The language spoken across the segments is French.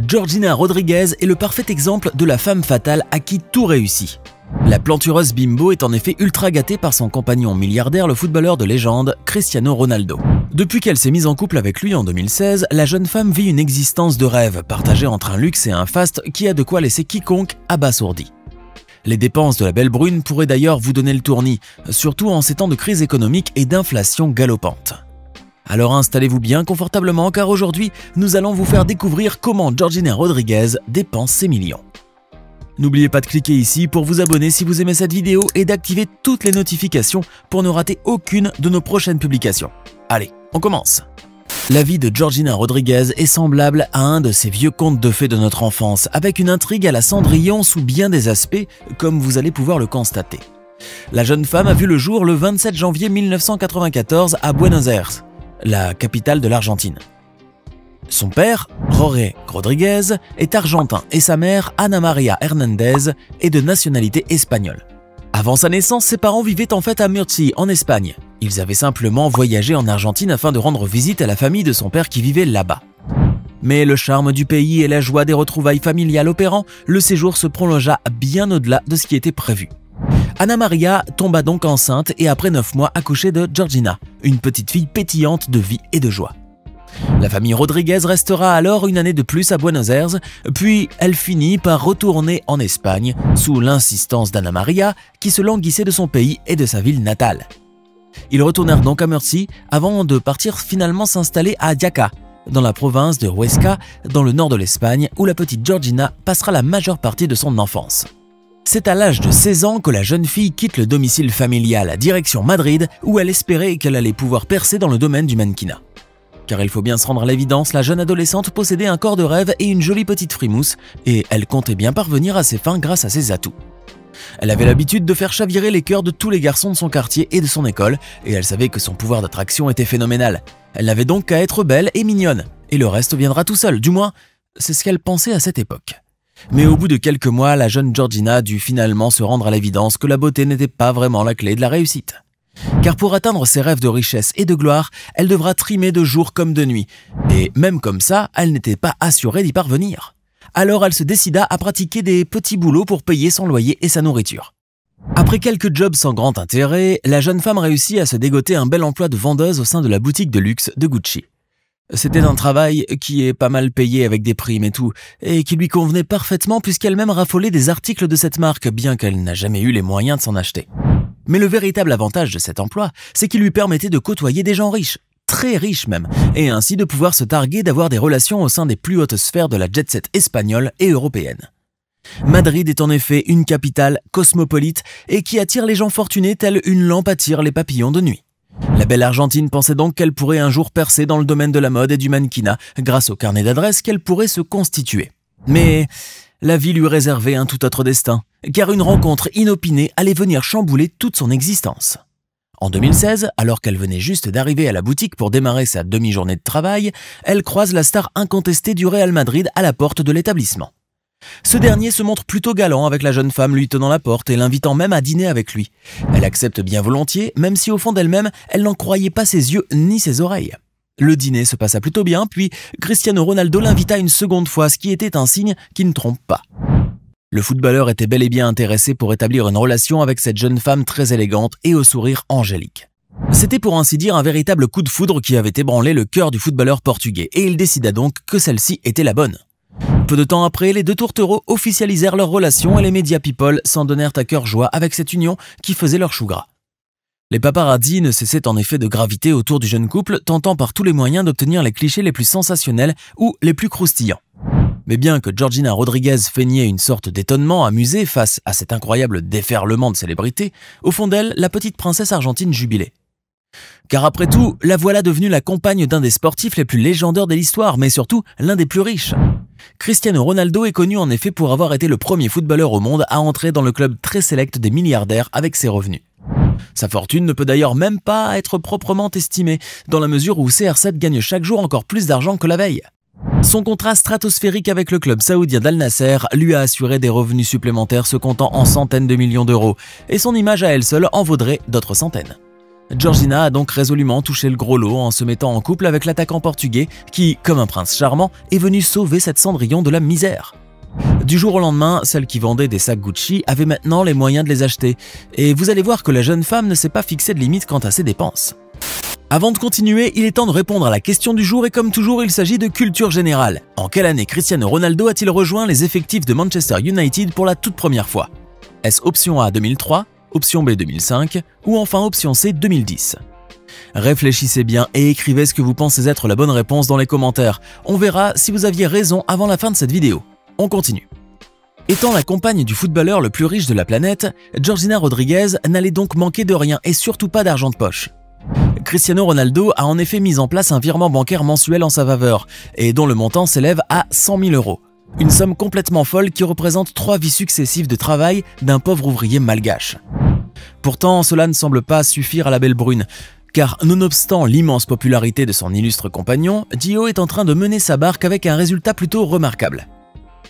Georgina Rodríguez est le parfait exemple de la femme fatale à qui tout réussit. La plantureuse bimbo est en effet ultra gâtée par son compagnon milliardaire, le footballeur de légende Cristiano Ronaldo. Depuis qu'elle s'est mise en couple avec lui en 2016, la jeune femme vit une existence de rêve, partagée entre un luxe et un faste qui a de quoi laisser quiconque abasourdi. Les dépenses de la belle brune pourraient d'ailleurs vous donner le tournis, surtout en ces temps de crise économique et d'inflation galopante. Alors installez-vous bien confortablement car aujourd'hui, nous allons vous faire découvrir comment Georgina Rodríguez dépense ses millions. N'oubliez pas de cliquer ici pour vous abonner si vous aimez cette vidéo et d'activer toutes les notifications pour ne rater aucune de nos prochaines publications. Allez, on commence! La vie de Georgina Rodríguez est semblable à un de ces vieux contes de fées de notre enfance, avec une intrigue à la Cendrillon sous bien des aspects, comme vous allez pouvoir le constater. La jeune femme a vu le jour le 27 janvier 1994 à Buenos Aires, la capitale de l'Argentine. Son père, Jorge Rodríguez, est argentin et sa mère, Ana María Hernández, est de nationalité espagnole. Avant sa naissance, ses parents vivaient en fait à Murcia, en Espagne. Ils avaient simplement voyagé en Argentine afin de rendre visite à la famille de son père qui vivait là-bas. Mais le charme du pays et la joie des retrouvailles familiales opérant, le séjour se prolongea bien au-delà de ce qui était prévu. Ana María tomba donc enceinte et après 9 mois accouchait de Georgina, une petite fille pétillante de vie et de joie. La famille Rodríguez restera alors une année de plus à Buenos Aires, puis elle finit par retourner en Espagne sous l'insistance d'Ana María qui se languissait de son pays et de sa ville natale. Ils retournèrent donc à Murcia avant de partir finalement s'installer à Jaca, dans la province de Huesca, dans le nord de l'Espagne, où la petite Georgina passera la majeure partie de son enfance. C'est à l'âge de 16 ans que la jeune fille quitte le domicile familial à direction Madrid, où elle espérait qu'elle allait pouvoir percer dans le domaine du mannequinat. Car il faut bien se rendre à l'évidence, la jeune adolescente possédait un corps de rêve et une jolie petite frimousse, et elle comptait bien parvenir à ses fins grâce à ses atouts. Elle avait l'habitude de faire chavirer les cœurs de tous les garçons de son quartier et de son école, et elle savait que son pouvoir d'attraction était phénoménal. Elle n'avait donc qu'à être belle et mignonne, et le reste viendra tout seul, du moins, c'est ce qu'elle pensait à cette époque. Mais au bout de quelques mois, la jeune Georgina dut finalement se rendre à l'évidence que la beauté n'était pas vraiment la clé de la réussite. Car pour atteindre ses rêves de richesse et de gloire, elle devra trimer de jour comme de nuit, et même comme ça, elle n'était pas assurée d'y parvenir. Alors elle se décida à pratiquer des petits boulots pour payer son loyer et sa nourriture. Après quelques jobs sans grand intérêt, la jeune femme réussit à se dégoter un bel emploi de vendeuse au sein de la boutique de luxe de Gucci. C'était un travail qui est pas mal payé avec des primes et tout, et qui lui convenait parfaitement puisqu'elle-même raffolait des articles de cette marque, bien qu'elle n'a jamais eu les moyens de s'en acheter. Mais le véritable avantage de cet emploi, c'est qu'il lui permettait de côtoyer des gens riches, très riches même, et ainsi de pouvoir se targuer d'avoir des relations au sein des plus hautes sphères de la jet-set espagnole et européenne. Madrid est en effet une capitale cosmopolite et qui attire les gens fortunés telle une lampe attire les papillons de nuit. La belle Argentine pensait donc qu'elle pourrait un jour percer dans le domaine de la mode et du mannequinat grâce au carnet d'adresses qu'elle pourrait se constituer. Mais la vie lui réservait un tout autre destin, car une rencontre inopinée allait venir chambouler toute son existence. En 2016, alors qu'elle venait juste d'arriver à la boutique pour démarrer sa demi-journée de travail, elle croise la star incontestée du Real Madrid à la porte de l'établissement. Ce dernier se montre plutôt galant avec la jeune femme lui tenant la porte et l'invitant même à dîner avec lui. Elle accepte bien volontiers, même si au fond d'elle-même, elle n'en croyait pas ses yeux ni ses oreilles. Le dîner se passa plutôt bien, puis Cristiano Ronaldo l'invita une seconde fois, ce qui était un signe qui ne trompe pas. Le footballeur était bel et bien intéressé pour établir une relation avec cette jeune femme très élégante et au sourire angélique. C'était pour ainsi dire un véritable coup de foudre qui avait ébranlé le cœur du footballeur portugais, et il décida donc que celle-ci était la bonne. Peu de temps après, les deux tourtereaux officialisèrent leur relation et les médias people s'en donnèrent à cœur joie avec cette union qui faisait leur chou gras. Les paparazzi ne cessaient en effet de graviter autour du jeune couple, tentant par tous les moyens d'obtenir les clichés les plus sensationnels ou les plus croustillants. Mais bien que Georgina Rodríguez feignait une sorte d'étonnement amusé face à cet incroyable déferlement de célébrités, au fond d'elle, la petite princesse argentine jubilait. Car après tout, la voilà devenue la compagne d'un des sportifs les plus légendaires de l'histoire, mais surtout l'un des plus riches. Cristiano Ronaldo est connu en effet pour avoir été le premier footballeur au monde à entrer dans le club très sélect des milliardaires avec ses revenus. Sa fortune ne peut d'ailleurs même pas être proprement estimée, dans la mesure où CR7 gagne chaque jour encore plus d'argent que la veille. Son contrat stratosphérique avec le club saoudien d'Al Nasser lui a assuré des revenus supplémentaires se comptant en centaines de millions d'euros, et son image à elle seule en vaudrait d'autres centaines. Georgina a donc résolument touché le gros lot en se mettant en couple avec l'attaquant portugais qui, comme un prince charmant, est venu sauver cette Cendrillon de la misère. Du jour au lendemain, celle qui vendait des sacs Gucci avait maintenant les moyens de les acheter, et vous allez voir que la jeune femme ne s'est pas fixée de limite quant à ses dépenses. Avant de continuer, il est temps de répondre à la question du jour et comme toujours, il s'agit de culture générale. En quelle année Cristiano Ronaldo a-t-il rejoint les effectifs de Manchester United pour la toute première fois? Est-ce option A 2003, option B 2005 ou enfin option C 2010? Réfléchissez bien et écrivez ce que vous pensez être la bonne réponse dans les commentaires. On verra si vous aviez raison avant la fin de cette vidéo. On continue. Étant la compagne du footballeur le plus riche de la planète, Georgina Rodríguez n'allait donc manquer de rien et surtout pas d'argent de poche. Cristiano Ronaldo a en effet mis en place un virement bancaire mensuel en sa faveur et dont le montant s'élève à 100 000 €. Une somme complètement folle qui représente 3 vies successives de travail d'un pauvre ouvrier malgache. Pourtant, cela ne semble pas suffire à la belle brune, car nonobstant l'immense popularité de son illustre compagnon, Gio est en train de mener sa barque avec un résultat plutôt remarquable.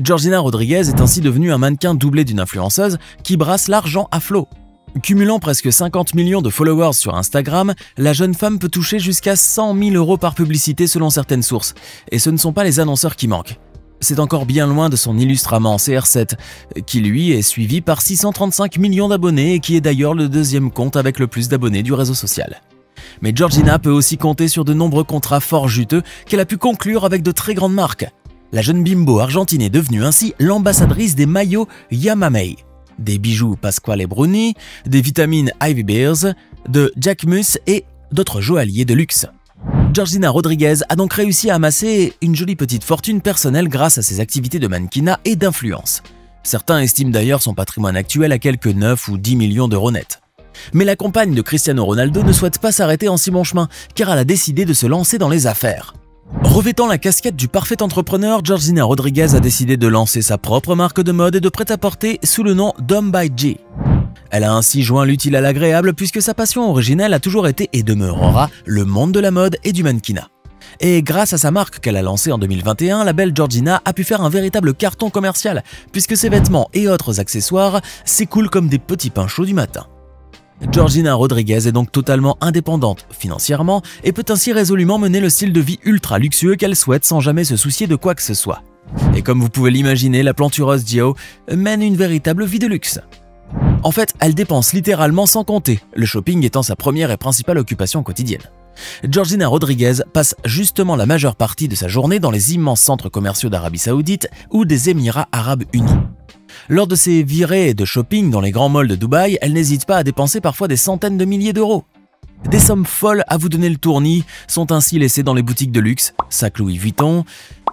Georgina Rodríguez est ainsi devenue un mannequin doublé d'une influenceuse qui brasse l'argent à flot. Cumulant presque 50 millions de followers sur Instagram, la jeune femme peut toucher jusqu'à 100 000 € par publicité selon certaines sources, et ce ne sont pas les annonceurs qui manquent. C'est encore bien loin de son illustre amant CR7, qui lui est suivi par 635 millions d'abonnés et qui est d'ailleurs le deuxième compte avec le plus d'abonnés du réseau social. Mais Georgina peut aussi compter sur de nombreux contrats fort juteux qu'elle a pu conclure avec de très grandes marques. La jeune bimbo argentine est devenue ainsi l'ambassadrice des maillots Yamamay, des bijoux Pasquale Bruni, des vitamines Ivy Bears, de Jacquemus et d'autres joailliers de luxe. Georgina Rodríguez a donc réussi à amasser une jolie petite fortune personnelle grâce à ses activités de mannequinat et d'influence. Certains estiment d'ailleurs son patrimoine actuel à quelques 9 ou 10 millions d'euros nets. Mais la compagne de Cristiano Ronaldo ne souhaite pas s'arrêter en si bon chemin, car elle a décidé de se lancer dans les affaires. Revêtant la casquette du parfait entrepreneur, Georgina Rodríguez a décidé de lancer sa propre marque de mode et de prêt-à-porter sous le nom Dom by G. Elle a ainsi joint l'utile à l'agréable puisque sa passion originelle a toujours été et demeurera le monde de la mode et du mannequinat. Et grâce à sa marque qu'elle a lancée en 2021, la belle Georgina a pu faire un véritable carton commercial puisque ses vêtements et autres accessoires s'écoulent comme des petits pains chauds du matin. Georgina Rodríguez est donc totalement indépendante financièrement et peut ainsi résolument mener le style de vie ultra luxueux qu'elle souhaite sans jamais se soucier de quoi que ce soit. Et comme vous pouvez l'imaginer, la plantureuse Gio mène une véritable vie de luxe. En fait, elle dépense littéralement sans compter, le shopping étant sa première et principale occupation quotidienne. Georgina Rodríguez passe justement la majeure partie de sa journée dans les immenses centres commerciaux d'Arabie Saoudite ou des Émirats Arabes Unis. Lors de ses virées de shopping dans les grands malls de Dubaï, elle n'hésite pas à dépenser parfois des centaines de milliers d'euros. Des sommes folles à vous donner le tournis sont ainsi laissées dans les boutiques de luxe, sacs Louis Vuitton,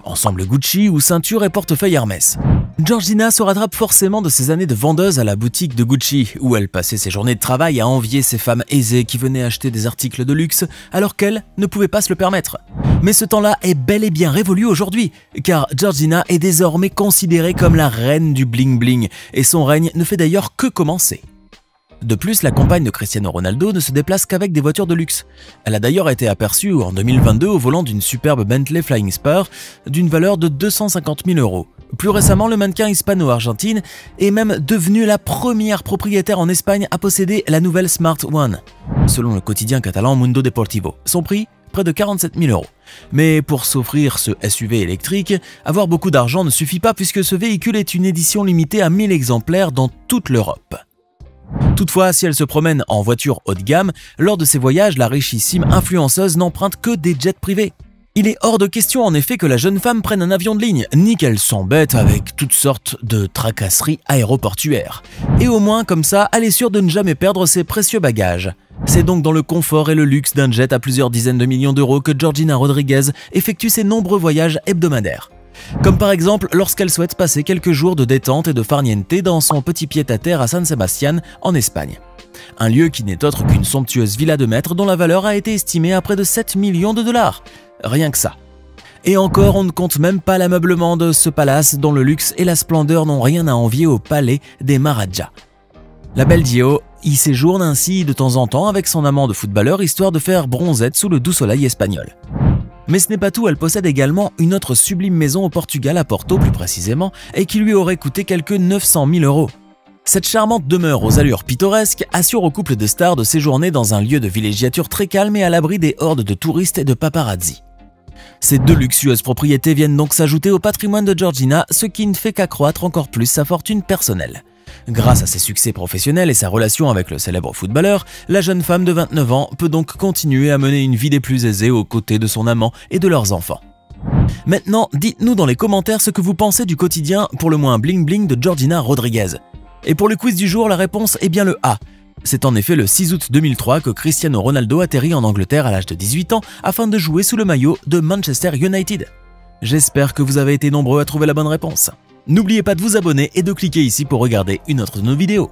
ensemble Gucci ou ceintures et portefeuilles Hermès. Georgina se rattrape forcément de ses années de vendeuse à la boutique de Gucci, où elle passait ses journées de travail à envier ces femmes aisées qui venaient acheter des articles de luxe alors qu'elle ne pouvait pas se le permettre. Mais ce temps-là est bel et bien révolu aujourd'hui, car Georgina est désormais considérée comme la reine du bling-bling, et son règne ne fait d'ailleurs que commencer. De plus, la compagne de Cristiano Ronaldo ne se déplace qu'avec des voitures de luxe. Elle a d'ailleurs été aperçue en 2022 au volant d'une superbe Bentley Flying Spur d'une valeur de 250 000 €. Plus récemment, le mannequin hispano-argentine est même devenue la première propriétaire en Espagne à posséder la nouvelle Smart One, selon le quotidien catalan Mundo Deportivo. Son prix, près de 47 000 €. Mais pour s'offrir ce SUV électrique, avoir beaucoup d'argent ne suffit pas puisque ce véhicule est une édition limitée à 1000 exemplaires dans toute l'Europe. Toutefois, si elle se promène en voiture haut de gamme, lors de ses voyages, la richissime influenceuse n'emprunte que des jets privés. Il est hors de question en effet que la jeune femme prenne un avion de ligne, ni qu'elle s'embête avec toutes sortes de tracasseries aéroportuaires. Et au moins, comme ça, elle est sûre de ne jamais perdre ses précieux bagages. C'est donc dans le confort et le luxe d'un jet à plusieurs dizaines de millions d'euros que Georgina Rodríguez effectue ses nombreux voyages hebdomadaires. Comme par exemple lorsqu'elle souhaite passer quelques jours de détente et de farniente dans son petit pied-à-terre à San Sebastián en Espagne. Un lieu qui n'est autre qu'une somptueuse villa de maître dont la valeur a été estimée à près de 7 millions de $. Rien que ça. Et encore, on ne compte même pas l'ameublement de ce palace dont le luxe et la splendeur n'ont rien à envier au palais des Maharajas. La belle Gio y séjourne ainsi de temps en temps avec son amant de footballeur histoire de faire bronzette sous le doux soleil espagnol. Mais ce n'est pas tout, elle possède également une autre sublime maison au Portugal, à Porto plus précisément, et qui lui aurait coûté quelques 900 000 €. Cette charmante demeure aux allures pittoresques assure au couple de stars de séjourner dans un lieu de villégiature très calme et à l'abri des hordes de touristes et de paparazzi. Ces deux luxueuses propriétés viennent donc s'ajouter au patrimoine de Georgina, ce qui ne fait qu'accroître encore plus sa fortune personnelle. Grâce à ses succès professionnels et sa relation avec le célèbre footballeur, la jeune femme de 29 ans peut donc continuer à mener une vie des plus aisées aux côtés de son amant et de leurs enfants. Maintenant, dites-nous dans les commentaires ce que vous pensez du quotidien pour le moins bling-bling de Georgina Rodriguez. Et pour le quiz du jour, la réponse est bien le A. C'est en effet le 6 août 2003 que Cristiano Ronaldo atterrit en Angleterre à l'âge de 18 ans afin de jouer sous le maillot de Manchester United. J'espère que vous avez été nombreux à trouver la bonne réponse. N'oubliez pas de vous abonner et de cliquer ici pour regarder une autre de nos vidéos.